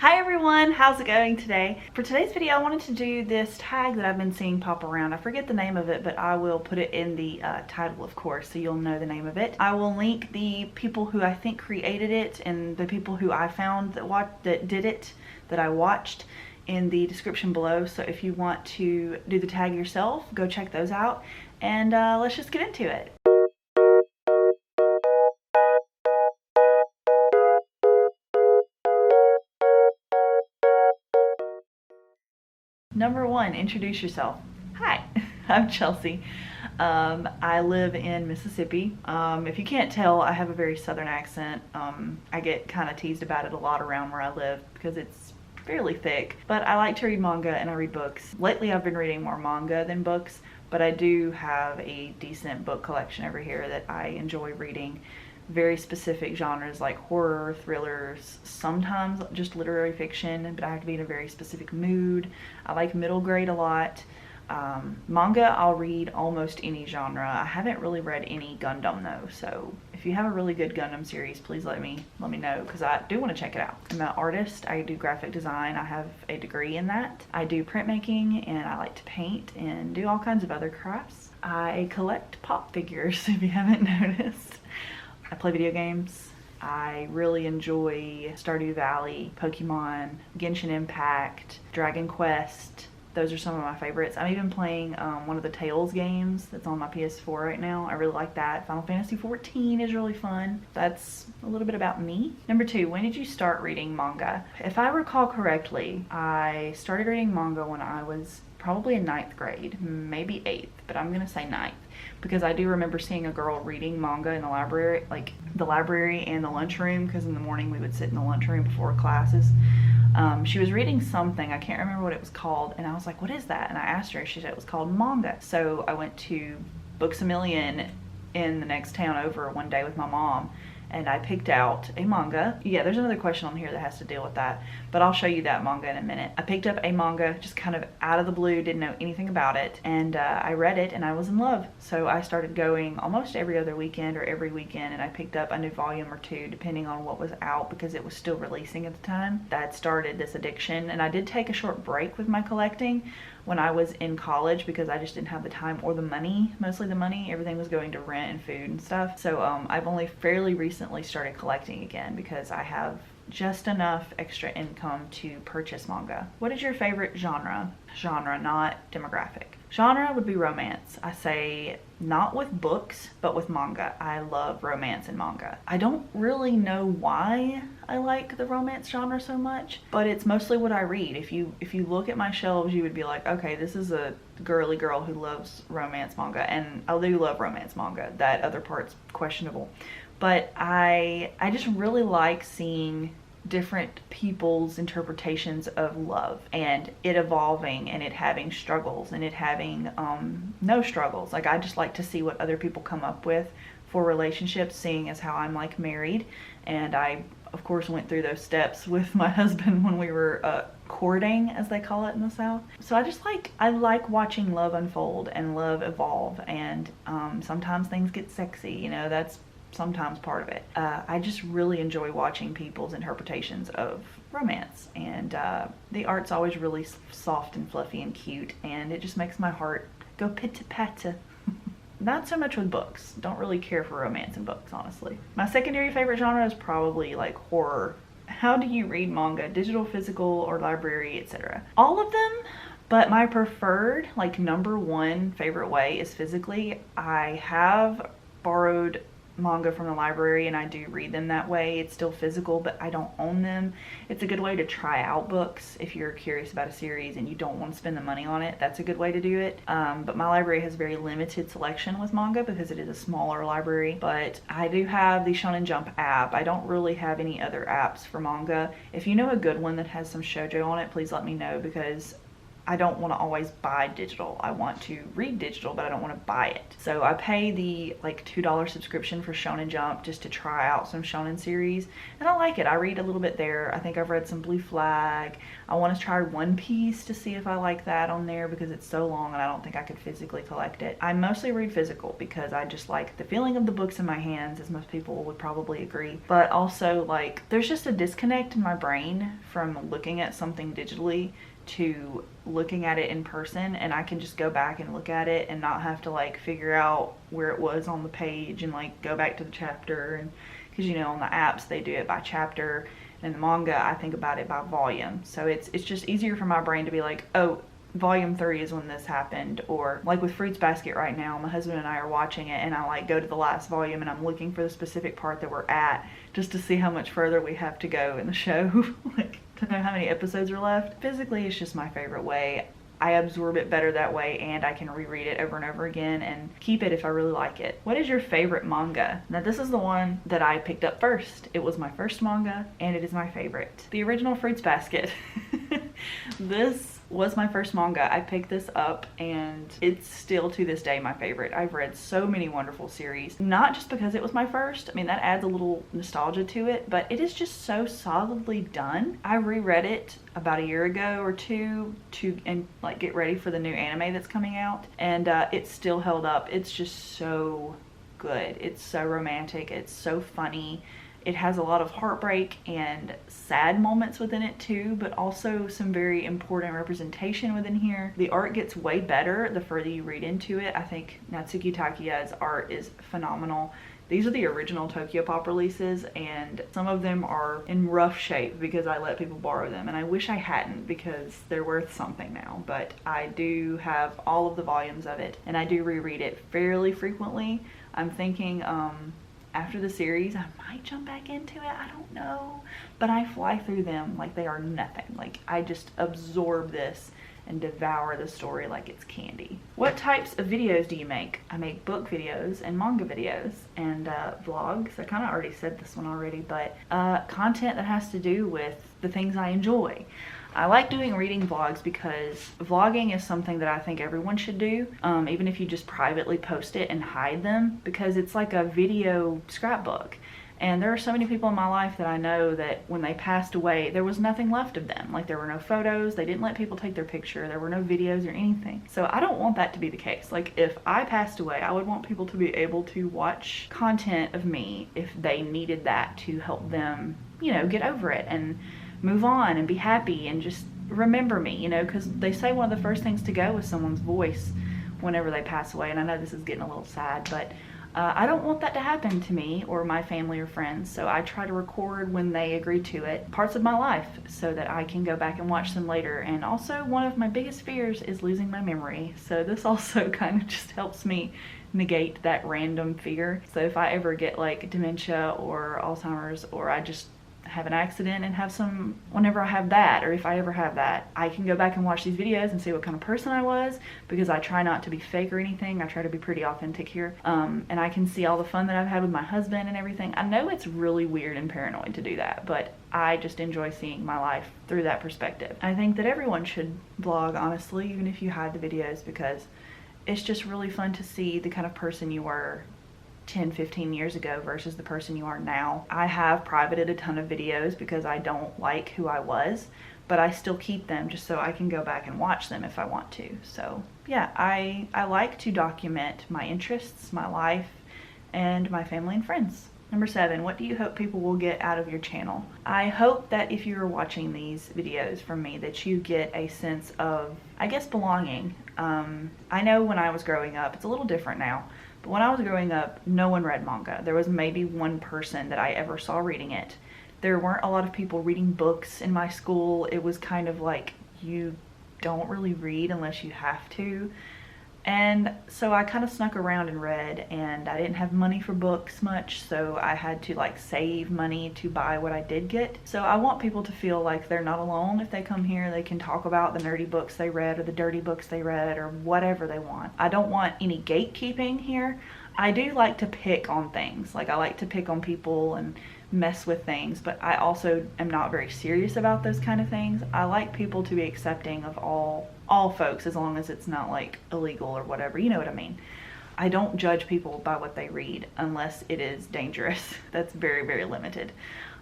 Hi everyone, how's it going today? For today's video, I wanted to do this tag that I've been seeing pop around. I forget the name of it, but I will put it in the title, of course, so you'll know the name of it. I will link the people who I think created it and the people who I found that did it, that I watched, in the description below. So if you want to do the tag yourself, go check those out, and let's just get into it. Number one, introduce yourself. Hi, I'm Chelsea. I live in Mississippi. If you can't tell, I have a very southern accent. I get kind of teased about it a lot around where I live because it's fairly thick. But I like to read manga and I read books. Lately I've been reading more manga than books, but I do have a decent book collection over here that I enjoy reading. Very specific genres like horror, thrillers, sometimes just literary fiction, but I have to be in a very specific mood. I like middle grade a lot. Manga, I'll read almost any genre. I haven't really read any Gundam though, so if you have a really good Gundam series, please let me know, because I do want to check it out. I'm an artist. I do graphic design. I have a degree in that. I do printmaking, and I like to paint and do all kinds of other crafts. I collect pop figures, if you haven't noticed. I play video games. I really enjoy Stardew Valley, Pokemon, Genshin Impact, Dragon Quest. Those are some of my favorites. I'm even playing one of the Tales games that's on my PS4 right now. I really like that. Final Fantasy 14 is really fun. That's a little bit about me. Number two, when did you start reading manga? If I recall correctly, I started reading manga when I was probably in 9th grade, maybe 8th, but I'm gonna say 9th. Because I do remember seeing a girl reading manga in the library, like the library and the lunchroom, because in the morning we would sit in the lunchroom before classes. She was reading something, I can't remember what it was called, and I was like, what is that? And I asked her, she said it was called manga. So I went to Books A Million in the next town over one day with my mom, and I picked out a manga. Yeah, there's another question on here that has to deal with that, but I'll show you that manga in a minute. I picked up a manga just kind of out of the blue, didn't know anything about it, and I read it and I was in love. So I started going almost every other weekend or every weekend, and I picked up a new volume or two depending on what was out, because it was still releasing at the time. That started this addiction, and I did take a short break with my collecting when I was in college because I just didn't have the time or the money, mostly the money. Everything was going to rent and food and stuff. So I've only fairly recently started collecting again because I have just enough extra income to purchase manga. What is your favorite genre? Genre, not demographic. Genre would be romance. I say not with books, but with manga. I love romance in manga. I don't really know why I like the romance genre so much, but it's mostly what I read. If you look at my shelves, you would be like, okay, this is a girly girl who loves romance manga, and I do love romance manga. That other part's questionable. But I just really like seeing different people's interpretations of love, and it evolving, and it having struggles, and it having no struggles. Like, I just like to see what other people come up with for relationships, seeing as how I'm like married, and I of course went through those steps with my husband when we were courting, as they call it in the South. So I like watching love unfold and love evolve, and sometimes things get sexy, you know, that's sometimes part of it. I just really enjoy watching people's interpretations of romance, and the art's always really soft and fluffy and cute, and it just makes my heart go pitta-patta. Not so much with books. Don't really care for romance in books, honestly. My secondary favorite genre is probably like horror. How do you read manga? Digital, physical, or library, etc.? All of them, but my preferred, like number one favorite way is physically. I have borrowed manga from the library and I do read them that way. It's still physical, but I don't own them. It's a good way to try out books if you're curious about a series and you don't want to spend the money on it. That's a good way to do it. But my library has very limited selection with manga because it is a smaller library. But I do have the Shonen Jump app. I don't really have any other apps for manga. If you know a good one that has some shoujo on it, please let me know, because I don't want to always buy digital. I want to read digital, but I don't want to buy it. So I pay the like $2 subscription for Shonen Jump just to try out some shonen series, and I like it. I read a little bit there. I think I've read some Blue Flag. I want to try One Piece to see if I like that on there because it's so long and I don't think I could physically collect it. I mostly read physical because I just like the feeling of the books in my hands, as most people would probably agree. But also, like, there's just a disconnect in my brain from looking at something digitally to looking at it in person, and I can just go back and look at it and not have to like figure out where it was on the page and like go back to the chapter. And because, you know, on the apps they do it by chapter, and the manga I think about it by volume, so it's just easier for my brain to be like, oh, volume 3 is when this happened. Or like with Fruits Basket right now, my husband and I are watching it, and I like go to the last volume and I'm looking for the specific part that we're at just to see how much further we have to go in the show like to know how many episodes are left. Physically, it's just my favorite way. I absorb it better that way, and I can reread it over and over again and keep it if I really like it. What is your favorite manga? Now, this is the one that I picked up first. It was my first manga, and it is my favorite. The original Fruits Basket. This was my first manga. I picked this up, and it's still to this day my favorite. I've read so many wonderful series, not just because it was my first. I mean, that adds a little nostalgia to it, but it is just so solidly done. I reread it about a year ago or two and like get ready for the new anime that's coming out, and it still held up. It's just so good. It's so romantic. It's so funny. It has a lot of heartbreak and sad moments within it too, but also some very important representation within here. The art gets way better the further you read into it. I think Natsuki Takeya's art is phenomenal. These are the original Tokyo Pop releases, and some of them are in rough shape because I let people borrow them, and I wish I hadn't because they're worth something now. But I do have all of the volumes of it, and I do reread it fairly frequently. I'm thinking after the series I might jump back into it, I don't know, but I fly through them like they are nothing. Like, I just absorb this and devour the story like it's candy. What types of videos do you make? I make book videos and manga videos and vlogs. I kind of already said this one already, but content that has to do with the things I enjoy. I like doing reading vlogs because vlogging is something that I think everyone should do, even if you just privately post it and hide them, because it's like a video scrapbook. And there are so many people in my life that I know that when they passed away, there was nothing left of them. Like, there were no photos, they didn't let people take their picture, there were no videos or anything. So I don't want that to be the case. Like, if I passed away, I would want people to be able to watch content of me if they needed that to help them, you know, get over it and move on and be happy and just remember me, you know, because they say one of the first things to go is someone's voice whenever they pass away. And I know this is getting a little sad, but I don't want that to happen to me or my family or friends, so I try to record when they agree to it, parts of my life, so that I can go back and watch them later. And also, one of my biggest fears is losing my memory, so this also kind of just helps me negate that random fear. So if I ever get like dementia or Alzheimer's, or I just have an accident and have some, whenever I have that, or if I ever have that, I can go back and watch these videos and see what kind of person I was, because I try not to be fake or anything. I try to be pretty authentic here, and I can see all the fun that I've had with my husband and everything. I know it's really weird and paranoid to do that, but I just enjoy seeing my life through that perspective. I think that everyone should vlog, honestly, even if you hide the videos, because it's just really fun to see the kind of person you were 10-15 years ago versus the person you are now. I have privated a ton of videos because I don't like who I was, but I still keep them just so I can go back and watch them if I want to. So yeah, I like to document my interests, my life, and my family and friends. Number 7, what do you hope people will get out of your channel? I hope that if you're watching these videos from me, that you get a sense of, I guess, belonging. I know when I was growing up, it's a little different now, but when I was growing up, no one read manga. There was maybe one person that I ever saw reading it. There weren't a lot of people reading books in my school. It was kind of like, you don't really read unless you have to. And so I kind of snuck around and read, and I didn't have money for books much, so I had to like save money to buy what I did get. So I want people to feel like they're not alone. If they come here, they can talk about the nerdy books they read or the dirty books they read or whatever they want. I don't want any gatekeeping here. I do like to pick on things. Like, I like to pick on people and mess with things, but I also am not very serious about those kind of things. I like people to be accepting of all folks, as long as it's not like illegal or whatever, you know what I mean. I don't judge people by what they read unless it is dangerous. That's very, very limited.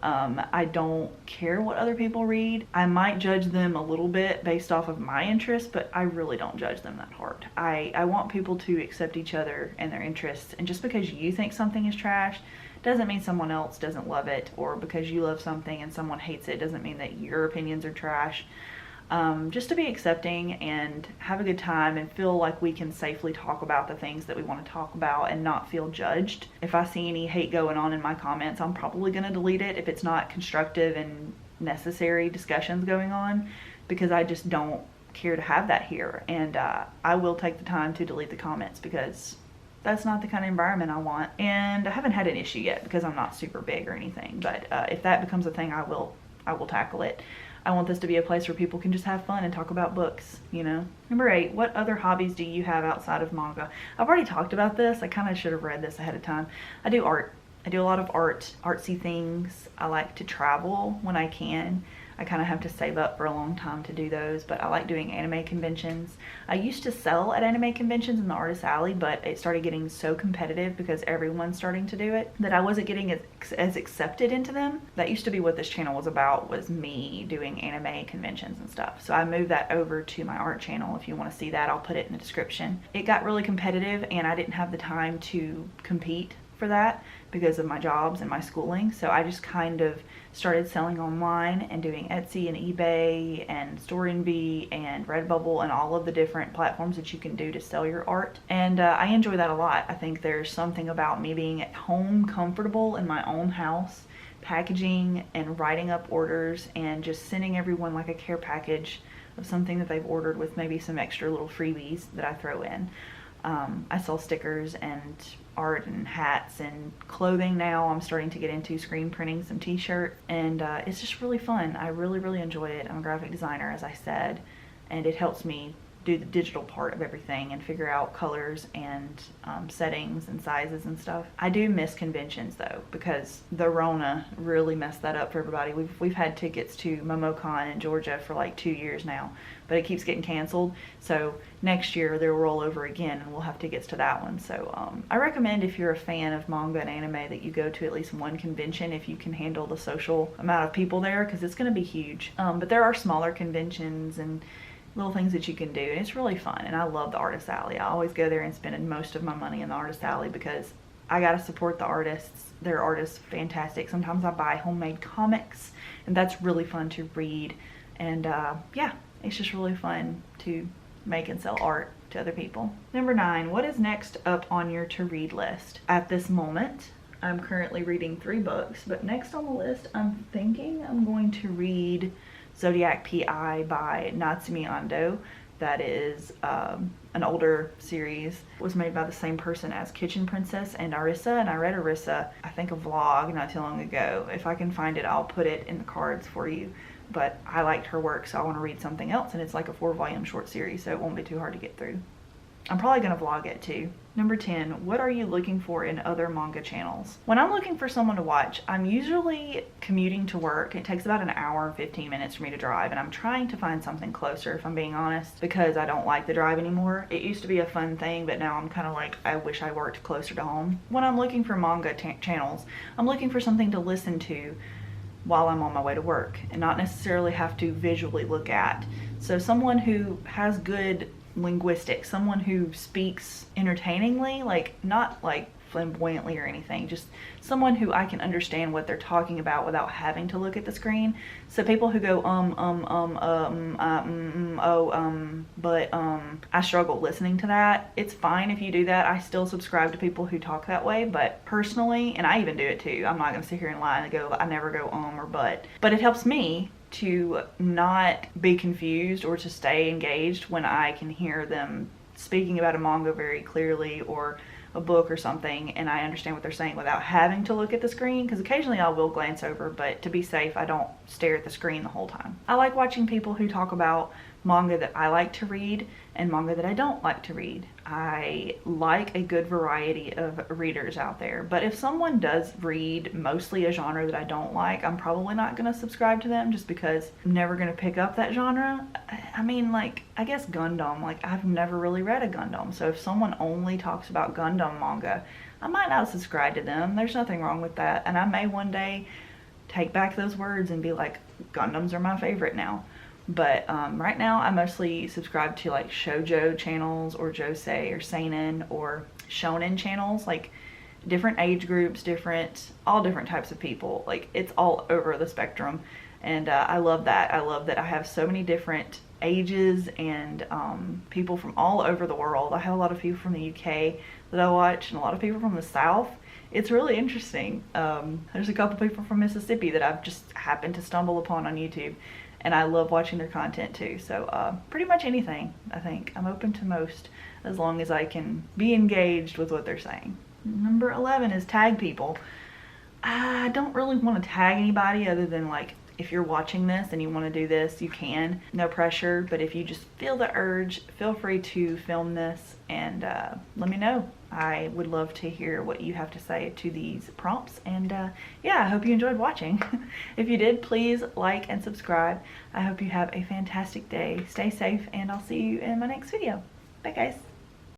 I don't care what other people read. I might judge them a little bit based off of my interests, but I really don't judge them that hard. I want people to accept each other and their interests, and just because you think something is trash doesn't mean someone else doesn't love it, or because you love something and someone hates it doesn't mean that your opinions are trash. Just to be accepting and have a good time and feel like we can safely talk about the things that we want to talk about and not feel judged. If I see any hate going on in my comments, I'm probably going to delete it if it's not constructive and necessary discussions going on, because I just don't care to have that here. And I will take the time to delete the comments, because that's not the kind of environment I want. And I haven't had an issue yet because I'm not super big or anything, but if that becomes a thing, I will tackle it. I want this to be a place where people can just have fun and talk about books, you know. Number 8, what other hobbies do you have outside of manga? I've already talked about this. I kind of should have read this ahead of time. I do art. I do a lot of artsy things. I like to travel when I can. I kind of have to save up for a long time to do those, but I like doing anime conventions. I used to sell at anime conventions in the Artist Alley, but it started getting so competitive because everyone's starting to do it that I wasn't getting as accepted into them. That used to be what this channel was about, was me doing anime conventions and stuff. So I moved that over to my art channel. If you want to see that, I'll put it in the description. It got really competitive and I didn't have the time to compete for that because of my jobs and my schooling. So I just kind of started selling online and doing Etsy and eBay and Storenvy and Redbubble and all of the different platforms that you can do to sell your art. And I enjoy that a lot. I think there's something about me being at home, comfortable in my own house, packaging and writing up orders and just sending everyone like a care package of something that they've ordered with maybe some extra little freebies that I throw in. I sell stickers and art and hats and clothing now. I'm starting to get into screen printing some t-shirts, and it's just really fun. I really enjoy it. I'm a graphic designer, as I said, and it helps me do the digital part of everything and figure out colors and settings and sizes and stuff. I do miss conventions though, because the Rona really messed that up for everybody. We've had tickets to MomoCon in Georgia for like 2 years now, but it keeps getting canceled. So next year they'll roll over again and we'll have tickets to that one. So I recommend, if you're a fan of manga and anime, that you go to at least one convention if you can handle the social amount of people there, because it's going to be huge. But there are smaller conventions and little things that you can do, and it's really fun. And I love the Artist Alley. I always go there and spend most of my money in the Artist Alley because I gotta support the artists. Their artists fantastic. Sometimes I buy homemade comics, and that's really fun to read. And yeah, it's just really fun to make and sell art to other people. Number 9, what is next up on your to-read list? At this moment, I'm currently reading 3 books, but next on the list, I'm thinking I'm going to read Zodiac PI by Natsume Ando. That is an older series. It was made by the same person as Kitchen Princess and Arisa, and I read Arisa, I think a vlog not too long ago. If I can find it, I'll put it in the cards for you. But I liked her work, so I want to read something else, and it's like a 4-volume short series, so it won't be too hard to get through. I'm probably going to vlog it too. Number 10, what are you looking for in other manga channels? When I'm looking for someone to watch, I'm usually commuting to work. It takes about an hour and 15 minutes for me to drive, and I'm trying to find something closer, if I'm being honest, because I don't like the drive anymore. It used to be a fun thing, but now I'm kind of like, I wish I worked closer to home. When I'm looking for manga channels, I'm looking for something to listen to while I'm on my way to work and not necessarily have to visually look at. So someone who has good linguistics, someone who speaks entertainingly, like not like flamboyantly or anything, just someone who I can understand what they're talking about without having to look at the screen. So people who go but I struggle listening to that. It's fine if you do that. I still subscribe to people who talk that way, but personally, and I even do it too, I'm not gonna sit here and lie and go, I never go or but it helps me to not be confused or to stay engaged when I can hear them speaking about a manga very clearly, or a book or something, and I understand what they're saying without having to look at the screen, because occasionally I will glance over, but to be safe, I don't stare at the screen the whole time. I like watching people who talk about manga that I like to read and manga that I don't like to read. I like a good variety of readers out there. But if someone does read mostly a genre that I don't like, I'm probably not going to subscribe to them just because I'm never going to pick up that genre. I mean, like, I guess Gundam, like, I've never really read a Gundam. So if someone only talks about Gundam manga, I might not subscribe to them. There's nothing wrong with that. And I may one day take back those words and be like, Gundams are my favorite now. But right now I mostly subscribe to like shoujo channels or josei or seinen or shonen channels, like different age groups, all different types of people. Like, it's all over the spectrum, and I love that. I love that I have so many different ages and people from all over the world. I have a lot of people from the UK that I watch and a lot of people from the South. It's really interesting. There's a couple people from Mississippi that I've just happened to stumble upon on YouTube, and I love watching their content too. So pretty much anything, I think. I'm open to most, as long as I can be engaged with what they're saying. Number 11 is tag people. I don't really want to tag anybody other than, like, if you're watching this and you want to do this, you can. No pressure, but if you just feel the urge, feel free to film this and let me know. I would love to hear what you have to say to these prompts, and yeah, I hope you enjoyed watching. If you did, please like and subscribe. I hope you have a fantastic day. Stay safe, and I'll see you in my next video. Bye, guys.